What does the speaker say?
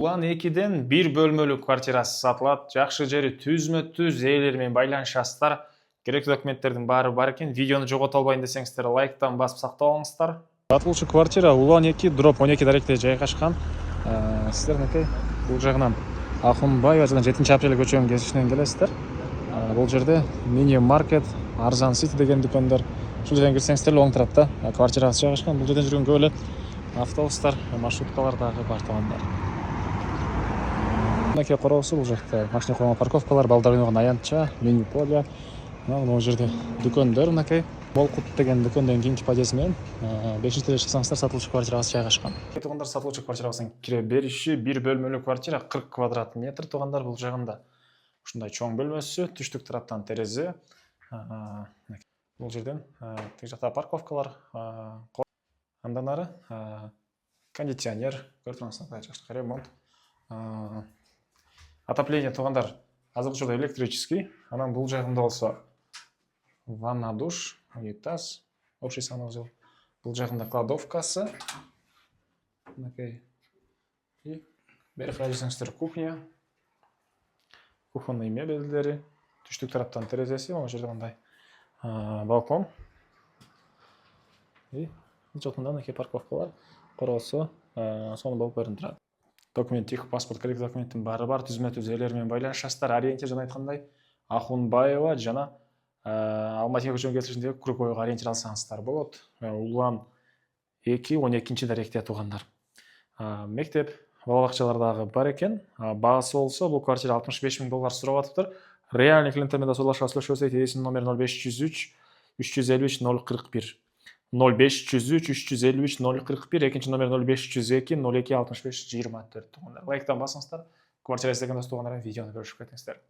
Улан 2-ден 1 бөлмөлүү квартирасы сатылат. Жакшы жери түзмө-түз ээлер менен байланышасыздар. Керектүү документтердин баары бар экен. Видеону жогото албайын десеңиздер, лайктан басып сактап алыңыздар. Сатылуучу квартира Улан 2, дроп 12 даректе жайгашкан. Сиздер бул жагынан Ахунбаева жана 7-апрель көчөнүн кесишинен келесиздер. Бул жерде мини маркет, Арзан Сити деген дүкөндөр. Ушул жерден кирсеңиздер оң тарапта квартирасы жайгашкан. Бул жерден жүргөн көп эле автобустар, маршруткалар дагы бар туугандар. Мынакей короосу бул жакта машина койгон парковкалар, балдар ойногон аянтча, мини поле. Мына жерде дүкөндөр мынакей. Болкут деген дүкөндөн кийинки подъезд менен 5-этаж чыксаңыздар сатылуучу квартирасы жайгашкан. Туугандар, сатылуучу квартирабыздын кире бериши 1 бөлмөлүү квартира 40 квадрат метр. Туугандар, бул жагында ушундай чоң бөлмөсү, түштүк тараптан терезе. Бул жерден тиги жакта парковкалар, андан ары кондиционер, көрүп жакшы ремонт. Отопление туугандар азыркы учурда электрический. Анан бул жагында болсо ванна, душ, унитаз, общий санузел. Бул жагында кладовкасы. Мынакей. И бери карай жүрсөңүздөр кухня. Кухонный мебелдери, түштүк тараптан терезеси, могу жерде мындай балкон. И жотунда мынакей парковкалар, короосу сонун болуп көрүнүп турат. Документ, их паспорт, керектүү документтин баары бар, түзмө-түз ээлер менен байланышасыздар. Ориентир жана айткандай Ахунбаева жана Алматыга көчөнүн кесишиндеги Круковойго ориентир алсаңыздар болот. Улан 2, 12 даректе туугандар. Мектеп, бала бакчалар дагы бар экен. Баасы болсо бул квартира $65,000 сурап атыптыр. Реальный клиенттер менен да сүйлөшөбүз. Элесин номер 0503 353 041. 0503 353 041, экинчи номер 0502 02 65 24. Лайктан басыңыздар. Квартира издеген дос туугандар менен видеону көрүшүп кетиңиздер.